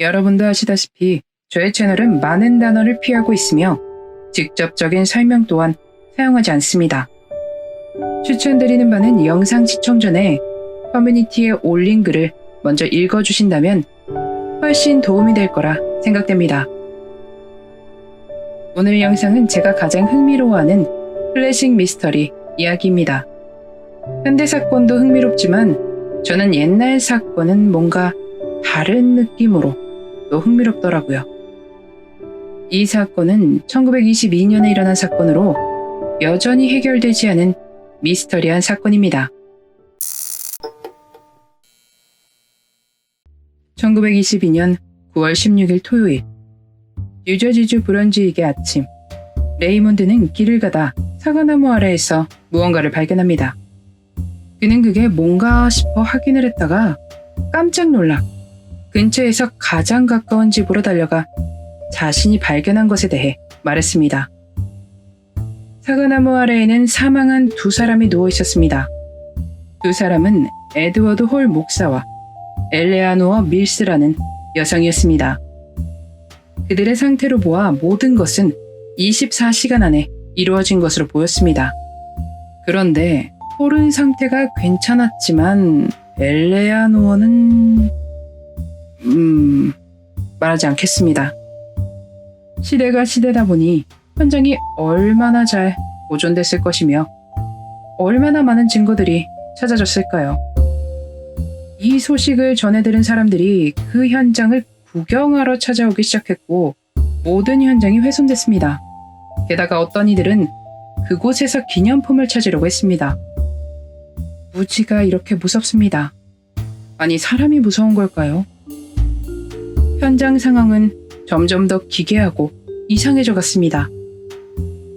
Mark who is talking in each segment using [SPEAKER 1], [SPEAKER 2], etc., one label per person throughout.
[SPEAKER 1] 여러분도 아시다시피 저의 채널은 많은 단어를 피하고 있으며 직접적인 설명 또한 사용하지 않습니다. 추천드리는 바는 영상 시청 전에 커뮤니티에 올린 글을 먼저 읽어주신다면 훨씬 도움이 될 거라 생각됩니다. 오늘 영상은 제가 가장 흥미로워하는 클래식 미스터리 이야기입니다. 현대 사건도 흥미롭지만 저는 옛날 사건은 뭔가 다른 느낌으로 또 흥미롭더라고요. 이 사건은 1922년에 일어난 사건으로 여전히 해결되지 않은 미스터리한 사건입니다. 1922년 9월 16일 토요일, 뉴저지주 브런즈윅의 아침, 레이몬드는 길을 가다 사과나무 아래에서 무언가를 발견합니다. 그는 그게 뭔가 싶어 확인을 했다가 깜짝 놀라 근처에서 가장 가까운 집으로 달려가 자신이 발견한 것에 대해 말했습니다. 사과나무 아래에는 사망한 두 사람이 누워 있었습니다. 두 사람은 에드워드 홀 목사와 엘레아노어 밀스라는 여성이었습니다. 그들의 상태로 보아 모든 것은 24시간 안에 이루어진 것으로 보였습니다. 그런데 홀은 상태가 괜찮았지만 엘레아노어는 말하지 않겠습니다. 시대가 시대다 보니 현장이 얼마나 잘 보존됐을 것이며 얼마나 많은 증거들이 찾아졌을까요? 이 소식을 전해들은 사람들이 그 현장을 구경하러 찾아오기 시작했고 모든 현장이 훼손됐습니다. 게다가 어떤 이들은 그곳에서 기념품을 찾으려고 했습니다. 무지가 이렇게 무섭습니다. 아니, 사람이 무서운 걸까요? 현장 상황은 점점 더 기괴하고 이상해져 갔습니다.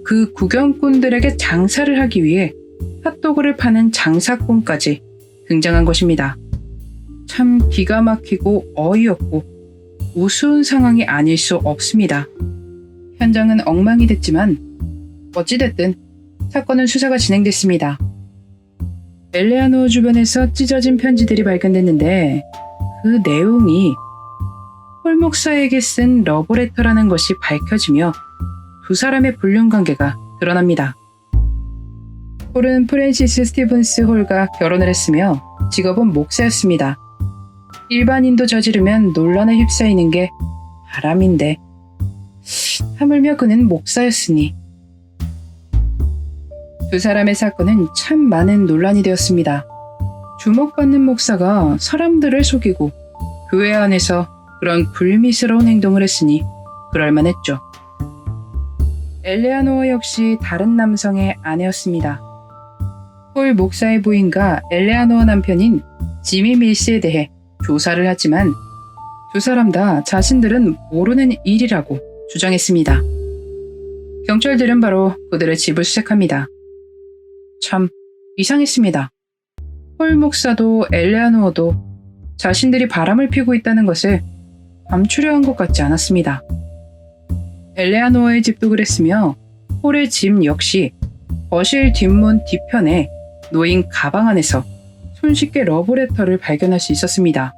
[SPEAKER 1] 그 구경꾼들에게 장사를 하기 위해 핫도그를 파는 장사꾼까지 등장한 것입니다. 참 기가 막히고 어이없고 우스운 상황이 아닐 수 없습니다. 현장은 엉망이 됐지만 어찌됐든 사건은 수사가 진행됐습니다. 엘레아노어 주변에서 찢어진 편지들이 발견됐는데 그 내용이 홀 목사에게 쓴 러브레터라는 것이 밝혀지며 두 사람의 불륜관계가 드러납니다. 홀은 프랜시스 스티븐스 홀과 결혼을 했으며 직업은 목사였습니다. 일반인도 저지르면 논란에 휩싸이는 게 바람인데 하물며 그는 목사였으니. 두 사람의 사건은 참 많은 논란이 되었습니다. 주목받는 목사가 사람들을 속이고 교회 안에서 그런 불미스러운 행동을 했으니 그럴만했죠. 엘레아노어 역시 다른 남성의 아내였습니다. 홀 목사의 부인과 엘레아노어 남편인 지미 밀스에 대해 조사를 하지만 두 사람 다 자신들은 모르는 일이라고 주장했습니다. 경찰들은 바로 그들의 집을 수색합니다. 참 이상했습니다. 홀 목사도 엘레아노어도 자신들이 바람을 피우고 있다는 것을 감추려 한 것 같지 않았습니다. 엘레아노어의 집도 그랬으며 홀의 집 역시 거실 뒷문 뒤편에 놓인 가방 안에서 손쉽게 러브레터를 발견할 수 있었습니다.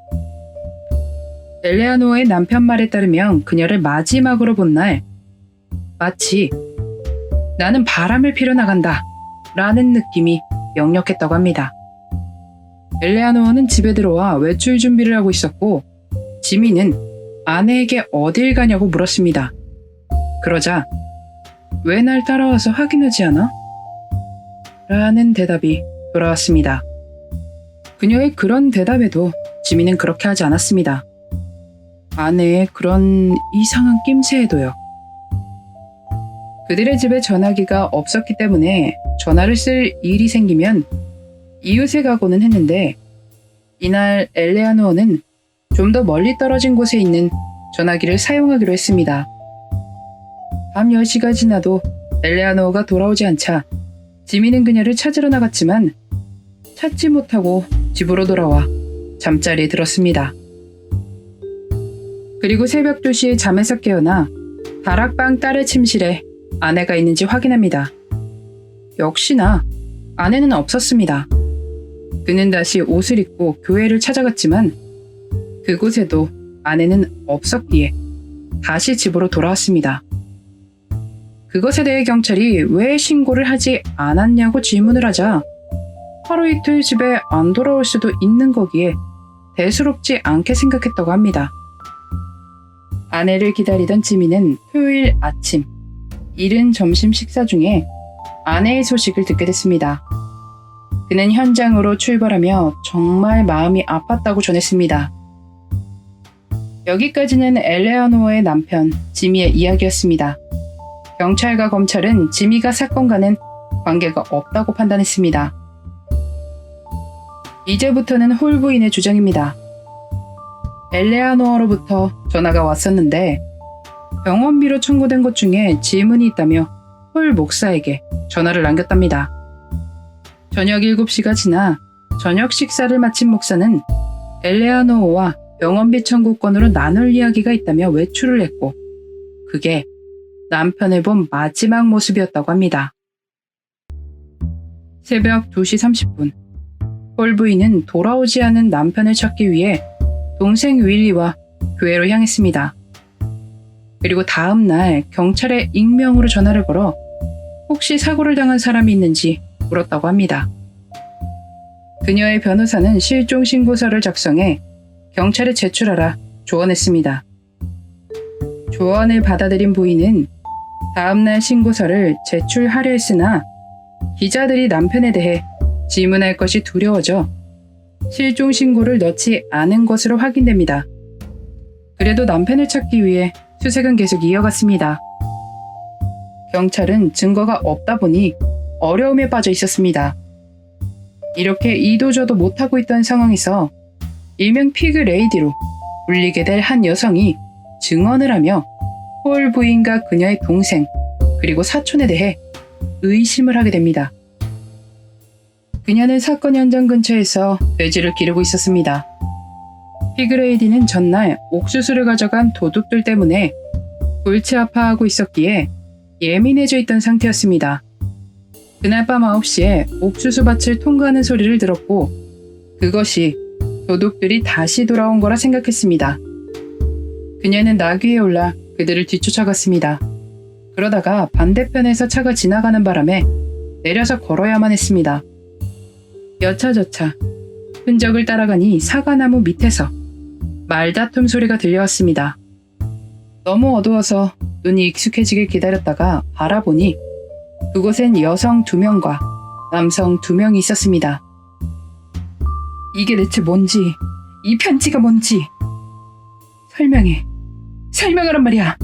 [SPEAKER 1] 엘레아노어의 남편 말에 따르면 그녀를 마지막으로 본 날 마치 나는 바람을 피러 나간다 라는 느낌이 역력했다고 합니다. 엘레아노어는 집에 들어와 외출 준비를 하고 있었고 지미는 아내에게 어딜 가냐고 물었습니다. 그러자 왜 날 따라와서 확인하지 않아? 라는 대답이 돌아왔습니다. 그녀의 그런 대답에도 지미는 그렇게 하지 않았습니다. 아내의 그런 이상한 낌새에도요. 그들의 집에 전화기가 없었기 때문에 전화를 쓸 일이 생기면 이웃에 가고는 했는데 이날 엘레아노어는 좀 더 멀리 떨어진 곳에 있는 전화기를 사용하기로 했습니다. 밤 10시가 지나도 엘레아노어가 돌아오지 않자 지미는 그녀를 찾으러 나갔지만 찾지 못하고 집으로 돌아와 잠자리에 들었습니다. 그리고 새벽 2시에 잠에서 깨어나 다락방 딸의 침실에 아내가 있는지 확인합니다. 역시나 아내는 없었습니다. 그는 다시 옷을 입고 교회를 찾아갔지만 그곳에도 아내는 없었기에 다시 집으로 돌아왔습니다. 그것에 대해 경찰이 왜 신고를 하지 않았냐고 질문을 하자 하루 이틀 집에 안 돌아올 수도 있는 거기에 대수롭지 않게 생각했다고 합니다. 아내를 기다리던 지민은 토요일 아침 이른 점심 식사 중에 아내의 소식을 듣게 됐습니다. 그는 현장으로 출발하며 정말 마음이 아팠다고 전했습니다. 여기까지는 엘레아노어의 남편 지미의 이야기였습니다. 경찰과 검찰은 지미가 사건과는 관계가 없다고 판단했습니다. 이제부터는 홀 부인의 주장입니다. 엘레아노어로부터 전화가 왔었는데 병원비로 청구된 것 중에 질문이 있다며 홀 목사에게 전화를 남겼답니다. 저녁 7시가 지나 저녁 식사를 마친 목사는 엘레아노어와 병원비 청구권으로 나눌 이야기가 있다며 외출을 했고 그게 남편을 본 마지막 모습이었다고 합니다. 새벽 2시 30분 홀 부인은 돌아오지 않은 남편을 찾기 위해 동생 윌리와 교회로 향했습니다. 그리고 다음 날 경찰에 익명으로 전화를 걸어 혹시 사고를 당한 사람이 있는지 물었다고 합니다. 그녀의 변호사는 실종 신고서를 작성해 경찰에 제출하라 조언했습니다. 조언을 받아들인 부인은 다음날 신고서를 제출하려 했으나 기자들이 남편에 대해 질문할 것이 두려워져 실종 신고를 넣지 않은 것으로 확인됩니다. 그래도 남편을 찾기 위해 수색은 계속 이어갔습니다. 경찰은 증거가 없다 보니 어려움에 빠져 있었습니다. 이렇게 이도저도 못하고 있던 상황에서 일명 피그 레이디로 불리게 될 한 여성이 증언을 하며 홀 부인과 그녀의 동생 그리고 사촌에 대해 의심을 하게 됩니다. 그녀는 사건 현장 근처에서 돼지를 기르고 있었습니다. 피그레이디는 전날 옥수수를 가져간 도둑들 때문에 골치 아파하고 있었기에 예민해져 있던 상태였습니다. 그날 밤 9시에 옥수수 밭을 통과하는 소리를 들었고 그것이 도둑들이 다시 돌아온 거라 생각했습니다. 그녀는 나귀에 올라 그들을 뒤쫓아갔습니다. 그러다가 반대편에서 차가 지나가는 바람에 내려서 걸어야만 했습니다. 여차저차 흔적을 따라가니 사과나무 밑에서 말다툼 소리가 들려왔습니다. 너무 어두워서 눈이 익숙해지길 기다렸다가 바라보니 그곳엔 여성 2명과 남성 2명이 있었습니다. 이게 대체 뭔지, 이 편지가 뭔지 설명하란 말이야.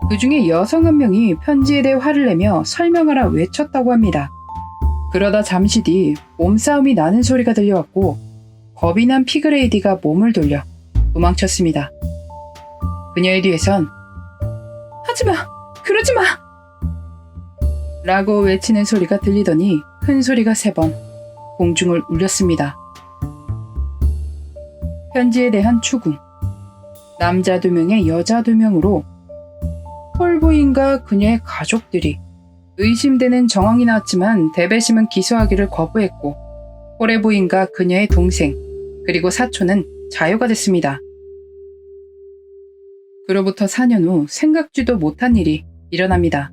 [SPEAKER 1] 그 중에 여성 한 명이 편지에 대해 화를 내며 설명하라 외쳤다고 합니다. 그러다 잠시 뒤 몸싸움이 나는 소리가 들려왔고 겁이 난 피그레이디가 몸을 돌려 도망쳤습니다. 그녀의 뒤에선 하지마! 그러지마! 라고 외치는 소리가 들리더니 큰 소리가 3번 공중을 울렸습니다. 편지에 대한 추궁. 남자 2명에 여자 2명으로 홀 부인과 그녀의 가족들이 의심되는 정황이 나왔지만 대배심은 기소하기를 거부했고 홀의 부인과 그녀의 동생 그리고 사촌은 자유가 됐습니다. 그로부터 4년 후 생각지도 못한 일이 일어납니다.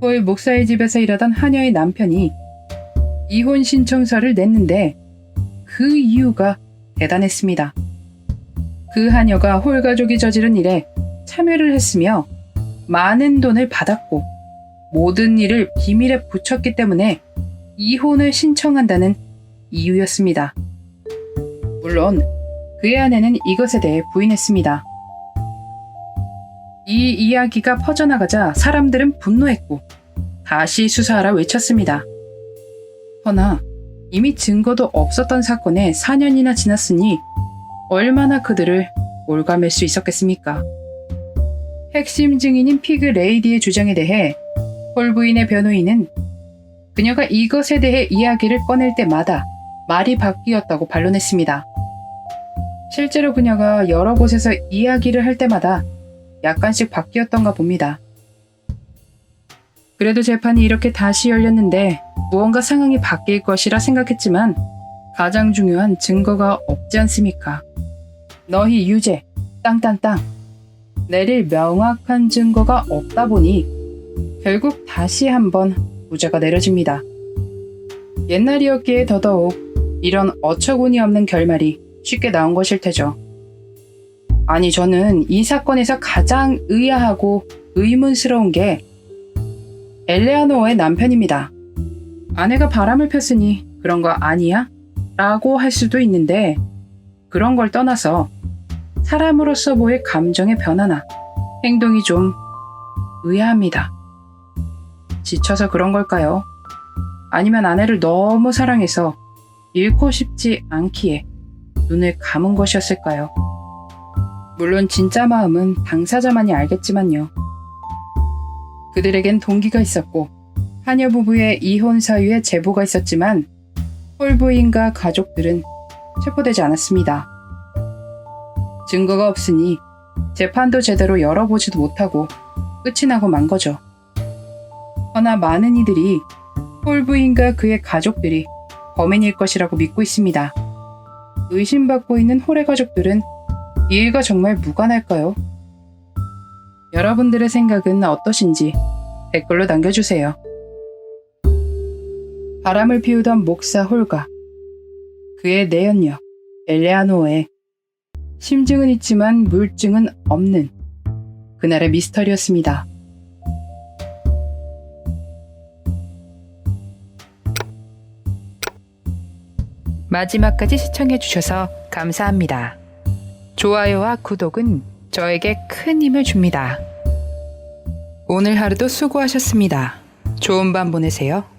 [SPEAKER 1] 홀 목사의 집에서 일하던 하녀의 남편이 이혼 신청서를 냈는데 그 이유가 대단했습니다. 그 하녀가 홀 가족이 저지른 일에 참여를 했으며 많은 돈을 받았고 모든 일을 비밀에 붙였기 때문에 이혼을 신청한다는 이유였습니다. 물론 그의 아내는 이것에 대해 부인했습니다. 이 이야기가 퍼져나가자 사람들은 분노했고 다시 수사하라 외쳤습니다. 허나 이미 증거도 없었던 사건에 4년이나 지났으니 얼마나 그들을 올감할 수 있었겠습니까? 핵심 증인인 피그 레이디의 주장에 대해 홀 부인의 변호인은 그녀가 이것에 대해 이야기를 꺼낼 때마다 말이 바뀌었다고 반론했습니다. 실제로 그녀가 여러 곳에서 이야기를 할 때마다 약간씩 바뀌었던가 봅니다. 그래도 재판이 이렇게 다시 열렸는데 무언가 상황이 바뀔 것이라 생각했지만 가장 중요한 증거가 없지 않습니까? 너희 유죄, 땅땅땅. 내릴 명확한 증거가 없다 보니 결국 다시 한번 무죄가 내려집니다. 옛날이었기에 더더욱 이런 어처구니 없는 결말이 쉽게 나온 것일 테죠. 아니, 저는 이 사건에서 가장 의아하고 의문스러운 게 엘레아노의 남편입니다. 아내가 바람을 폈으니 그런 거 아니야? 라고 할 수도 있는데 그런 걸 떠나서 사람으로서 보일 감정의 변화나 행동이 좀 의아합니다. 지쳐서 그런 걸까요? 아니면 아내를 너무 사랑해서 잃고 싶지 않기에 눈을 감은 것이었을까요? 물론 진짜 마음은 당사자만이 알겠지만요. 그들에겐 동기가 있었고 하녀 부부의 이혼 사유에 제보가 있었지만 홀 부인과 가족들은 체포되지 않았습니다. 증거가 없으니 재판도 제대로 열어보지도 못하고 끝이 나고 만 거죠. 허나 많은 이들이 홀 부인과 그의 가족들이 범인일 것이라고 믿고 있습니다. 의심받고 있는 홀의 가족들은 이 일과 정말 무관할까요? 여러분들의 생각은 어떠신지 댓글로 남겨주세요. 바람을 피우던 목사 홀과 그의 내연녀 엘레아노의 심증은 있지만 물증은 없는 그날의 미스터리였습니다. 마지막까지 시청해주셔서 감사합니다. 좋아요와 구독은 저에게 큰 힘을 줍니다. 오늘 하루도 수고하셨습니다. 좋은 밤 보내세요.